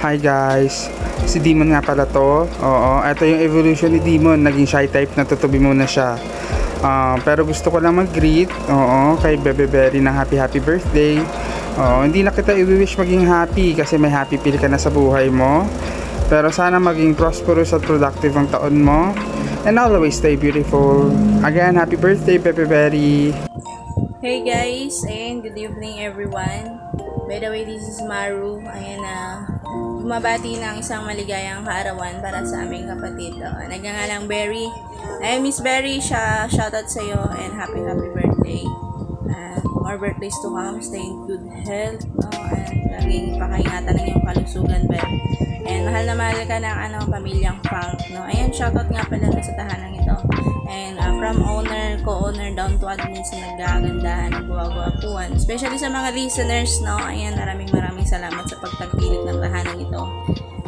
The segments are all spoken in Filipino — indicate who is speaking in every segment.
Speaker 1: Hi guys, si Demon nga pala to. Oo, ito yung evolution ni Demon. Naging shy type na, tutubi muna siya. Pero gusto ko lang mag-greet, kay Bebe Berry ng happy birthday. Hindi na kita i-wish maging happy kasi may happy pill ka na sa buhay mo. Pero sana maging prosperous at productive ang taon mo. And always stay beautiful. Again, happy birthday, Bebe Berry.
Speaker 2: Hey guys, and good evening everyone. By the way, this is Maru. Ayan na, bumabati ng isang maligayang kaarawan para sa aming kapatid. Nagngangalang Berry. Ay, Miss Berry, shoutout sa iyo and happy birthday. More birthdays to come. Stay in good health. And laging pakaingatan ng iyong kalusugan, Berry. And mahal na mahal ka ng pamilyang Funk. Ayan, shoutout nga pala sa tahanang ito. And from owner, co-owner down to admin sa nagagandahan ng buwag-buwapuan. Especially sa mga listeners, ayan, maraming salamat sa pagtagpilit ng tahanan ito.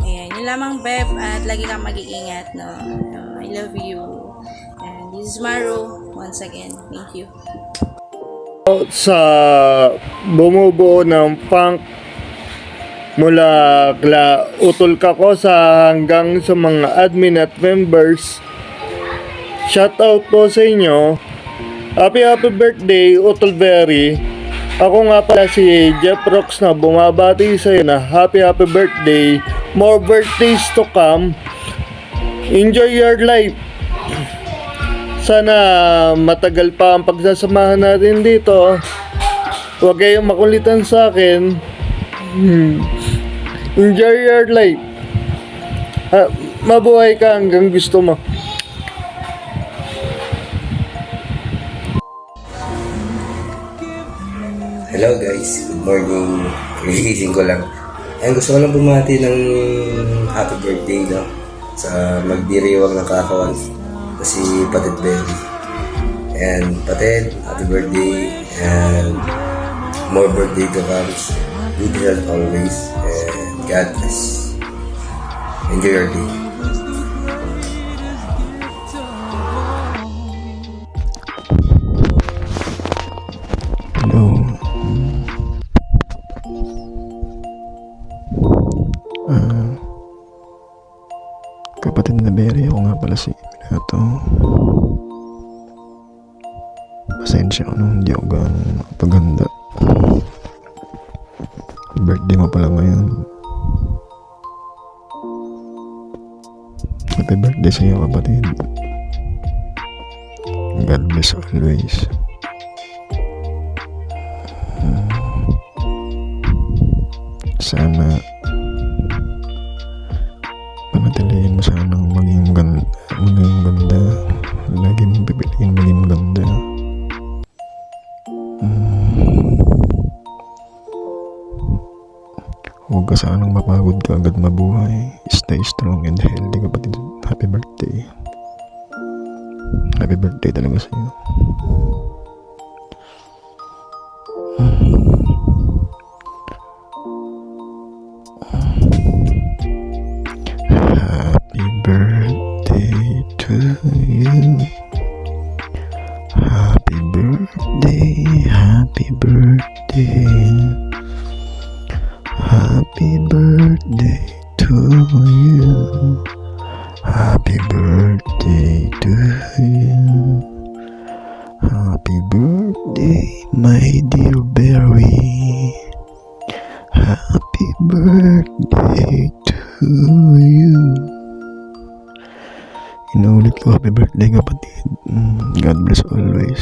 Speaker 2: Ayan, yun lamang, Beb, at lagi kang mag-iingat, I love you. And this is Maru, once again, thank you.
Speaker 3: Sa bumubuo ng Funk mula utol ka ko sa hanggang sa mga admin at members, shoutout po sa inyo. Happy birthday, Utol Berry. Ako nga pala si Jeff Rocks na bumabati sa iyo na happy birthday. More birthdays to come. Enjoy your life. Sana matagal pa ang pagsasamahan natin dito. Huwag kayong makulitan sa akin. Enjoy your life. Mabuhay ka hanggang gusto mo.
Speaker 4: Hello guys, good morning. Gigising ko lang. Ayun, gusto ko lang bumati ng happy birthday sa magdiriwang ng kakawan na si Patid Berry. And Patid, happy birthday and more birthday to come. Good health always and God bless. Enjoy your day.
Speaker 5: Kapatid na Berry, ako nga pala si Minato. Pasensya ko nung hindi ako gano'ng paganda. Birthday mo pala ngayon. Happy birthday sa iyo, kapatid. God bless always. Sana panatilihin mo sanang maging ganda. Lagi mong pipiliin maging ganda. Huwag ka sanang mapagod ka agad mabuhay. Stay strong and healthy, kapatid. Happy birthday. Happy birthday talaga sa iyo. Happy birthday to you. Happy birthday, happy birthday. Happy birthday to you. Happy birthday to you. Happy birthday, my dear Berry. Happy birthday to you. Inulit ko, happy birthday, kapatid. God bless always.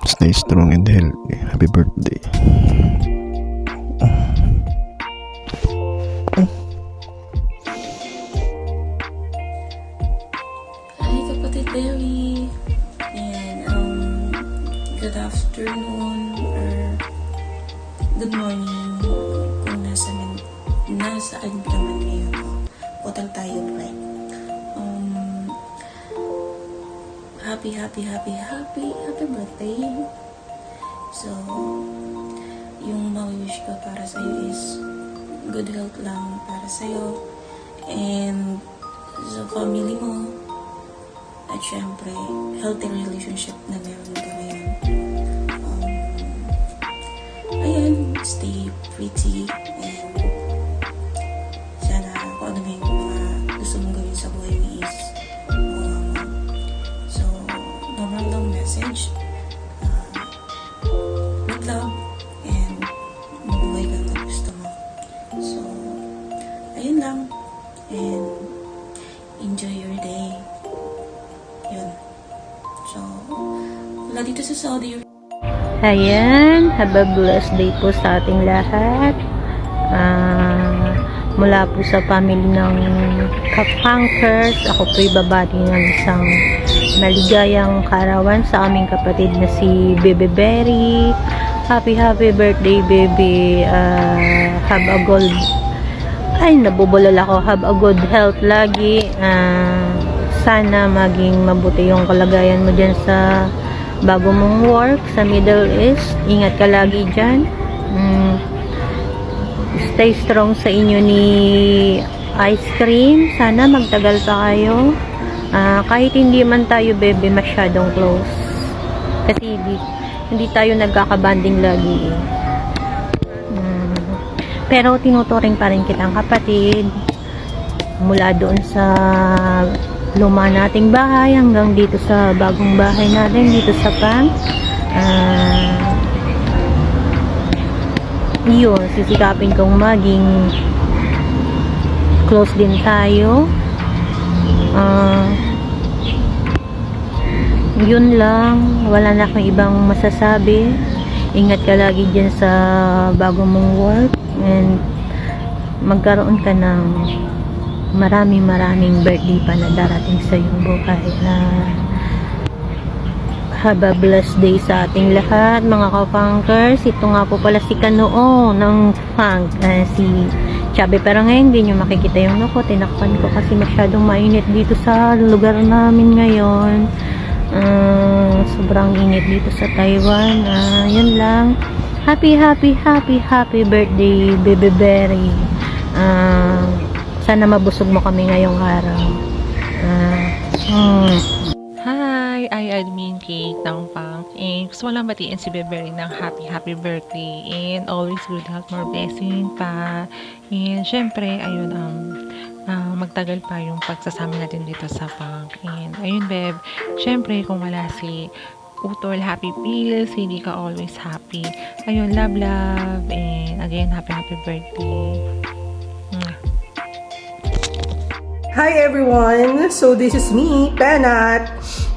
Speaker 5: Stay strong and healthy. Happy birthday.
Speaker 2: Hi kapatid Berry. And good afternoon or good morning kung nasaan ka man ngayon. Hotel tayo, right? Happy birthday. So, yung ma-wish ko para sa'yo is good health lang para sa'yo and sa family mo at syempre healthy relationship na meron ka ngayon. Ayan, stay pretty and
Speaker 6: dito sa Saudi.
Speaker 7: Ayan, have a blessed day po sa ating lahat. Mula po sa family ng Kapankers, ako po'y babati ng isang maligayang kaarawan sa aming kapatid na si Bebe Berry. Happy birthday, baby. Have a good, nabubulol ako. Have a good health lagi. Sana maging mabuti yung kalagayan mo dyan sa bago mong work sa Middle East. Ingat ka lagi dyan. Stay strong sa inyo ni Ice Cream. Sana magtagal pa kayo. Kahit hindi man tayo, bebe, masyadong close. Kasi hindi tayo nagkakabanding lagi. Pero tinuturing pa rin kitang kapatid. Mula doon sa luma nating bahay hanggang dito sa bagong bahay natin dito sa Pang. Yun, sisikapin kong maging close din tayo. Yun lang, wala na akong ibang masasabi. Ingat ka lagi dyan sa bago mong work and magkaroon ka ng maraming birthday pa na darating sa iyong buhay. Have a blessed day sa ating lahat, mga ka-funkers. Ito nga po pala si Kanoo ng funk, si Chubby. Pero ngayon hindi nyo makikita yung noko. Tinakpan ko kasi masyadong mainit dito sa lugar namin ngayon. Sobrang init dito sa Taiwan. Yun lang. Happy birthday, Bebe Berry. Sana mabusog mo kami ngayong araw.
Speaker 8: Hi! I admin Cake ng Punk and gusto ko lang batiin si Bebery ng happy birthday and always good health, more blessing pa and syempre ayun magtagal pa yung pagsasama natin dito sa Punk and ayun Beb, syempre kung wala si Utol, happy pills, hindi ka always happy, ayun love and again happy birthday.
Speaker 9: Hi everyone! So this is me, Penat.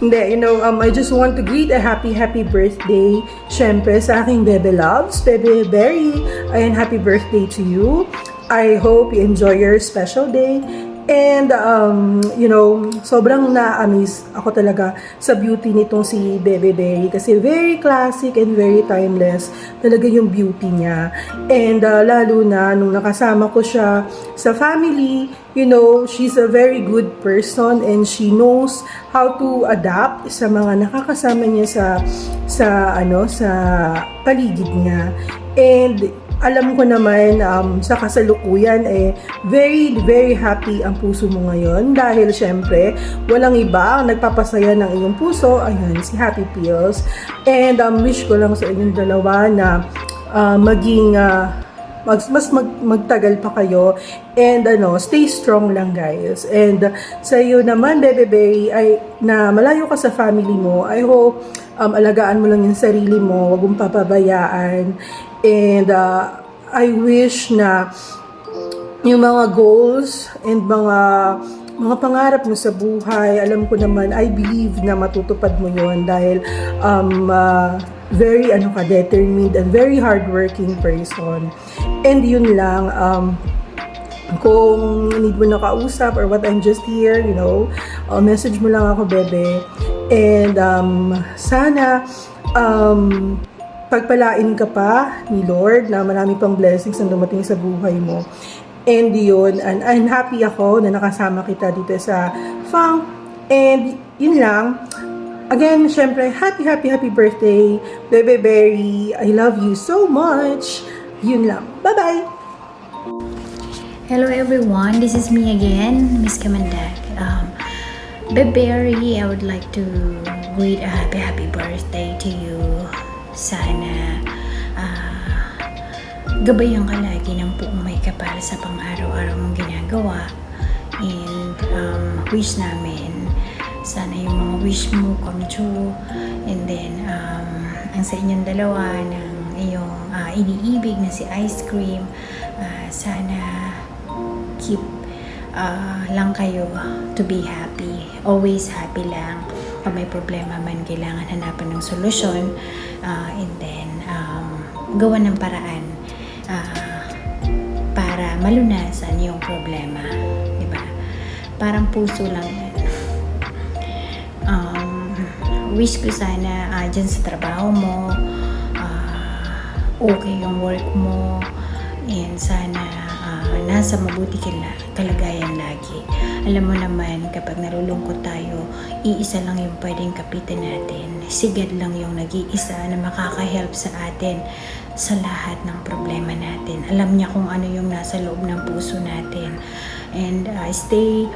Speaker 9: I just want to greet a happy birthday syempre sa aking Bebe Loves, Bebe Berry. Ayan, happy birthday to you. I hope you enjoy your special day. And, sobrang na-amaze ako talaga sa beauty nitong si Bebe Berry kasi very classic and very timeless talaga yung beauty niya. And lalo na nung nakasama ko siya sa family, she's a very good person and she knows how to adapt sa mga nakakasama niya sa paligid niya. And alam ko naman sa kasalukuyan very happy ang puso mo ngayon dahil syempre walang iba ang nagpapasaya ng iyong puso, ayun, si Happy Pills. And wish ko lang sa inyong dalawa na maging magtagal pa kayo and stay strong lang guys. And sa iyo naman Bebe Berry ay na malayo ka sa family mo, I hope alagaan mo lang yung sarili mo, wag mong papabayaan. And I wish na yung mga goals and mga pangarap mo sa buhay, alam ko naman, I believe na matutupad mo yon dahil very determined and very hardworking person. And yun lang, kung need mo na kausap or what, I'm just here, message mo lang ako, Bebe. And sana pagpalain ka pa ni Lord na marami pang blessings na dumating sa buhay mo. And yun, and I'm happy ako na nakasama kita dito sa Funk. And yun lang. Again, syempre, happy birthday, Bebe Berry. I love you so much. Yun lang. Bye-bye!
Speaker 10: Hello everyone, this is me again, Miss Kamandag. Bebe Berry, I would like to greet a happy birthday to you. Sana gabayan ka lagi ng buong may kapal sa pang-araw-araw mong ginagawa. And wish namin sana yung mga wish mo come true. And then ang sa inyong dalawa ng iyong iniibig na si Ice Cream, sana keep lang kayo to be happy, always happy lang. pag may problema man, kailangan hanapan ng solusyon, and then gawa ng paraan para malunasan yung problema, di ba? Parang puso lang yan. Wish ko sana dyan sa trabaho mo, okay yung work mo, and sana nasa mabuti kalagayan lagi. Alam mo naman, kapag nalulungkot tayo, iisa lang yung pwedeng kapitan natin. Si God lang yung nag-iisa na makaka-help sa atin sa lahat ng problema natin. Alam niya kung ano yung nasa loob ng puso natin. And stay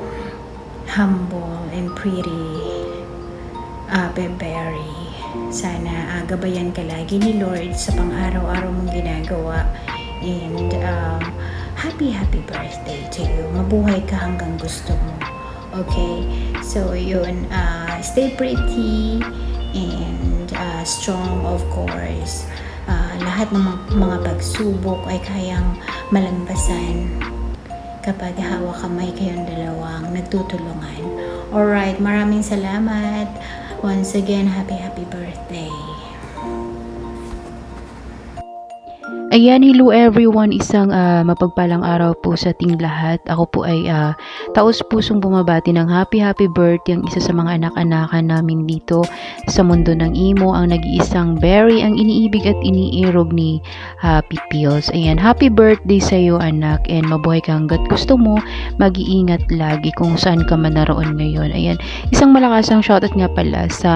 Speaker 10: humble and pretty, Beberi. Sana gabayan ka lagi ni Lord sa pang-araw-araw mong ginagawa. And happy birthday to you. Mabuhay ka hanggang gusto mo. Okay? So, yun. Stay pretty and strong, of course. Lahat ng mga pagsubok ay kayang malambasan kapag hawak kamay kayong dalawang nagtutulungan. Alright, maraming salamat. Once again, happy birthday.
Speaker 6: Ayan, hello everyone. Isang mapagpalang araw po sa ating lahat. Ako po ay taos-pusong bumabati ng happy birthday ang isa sa mga anak-anakan namin dito sa mundo ng Imo, ang nag-iisang berry, ang iniibig at iniirog ni Happy Pills. Ayan, happy birthday sa iyo anak, and mabuhay ka hanggat gusto mo. Mag-iingat lagi kung saan ka man naroon ngayon. Ayan, isang malakasang shoutout nga pala sa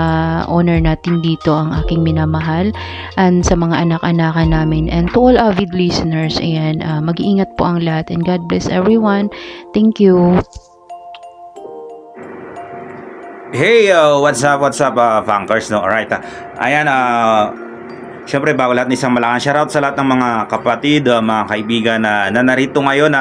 Speaker 6: owner natin dito, ang aking minamahal, and sa mga anak-anakan namin, and to all avid listeners. Ayan, mag-iingat po ang lahat, and God bless everyone. Thank you.
Speaker 11: Hey, what's up, Funkers, no? Alright, ayan, syempre bago lahat, isang malaking shoutout sa lahat ng mga kapatid, mga kaibigan na narito ngayon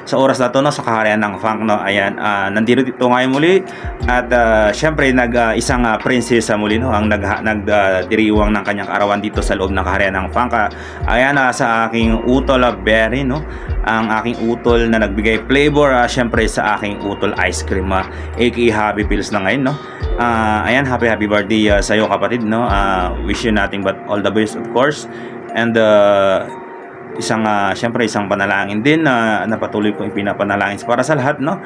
Speaker 11: sa oras na to, no, sa kaharian ng funk, no? Ayan, nandito ngayon muli at syempre isang prinsesa muli, no, ang nagdiriwang ng kanyang arawan dito sa loob ng kaharian ng funk. Ayan, sa aking utol berry, no, ang aking utol na nagbigay flavor, syempre sa aking utol ice cream, aka Happy Pills na ngayon, no. Ayan, happy birthday sa iyo kapatid, no. Wish you nothing but all the best, of course, and syempre isang panalangin din na patuloy kong ipinapanalangin para sa lahat, no,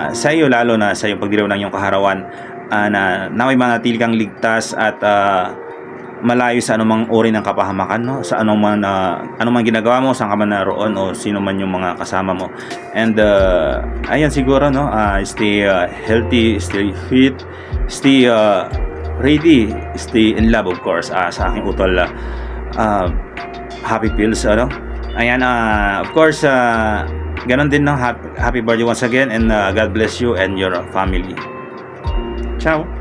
Speaker 11: sa iyo, lalo na sa iyong pagdiriw ng iyong kaharawan, na naway manatili kang ligtas at malayo sa anumang uri ng kapahamakan, no, sa anumang ginagawa mo, saan ka man naroon o sino man yung mga kasama mo. And ayan, siguro, no, stay healthy, stay fit, stay ready, stay in love, of course, sa aking utol Happy Pills, ano. Ayan, of course, ganon din, no, happy birthday once again, and God bless you and your family. Ciao.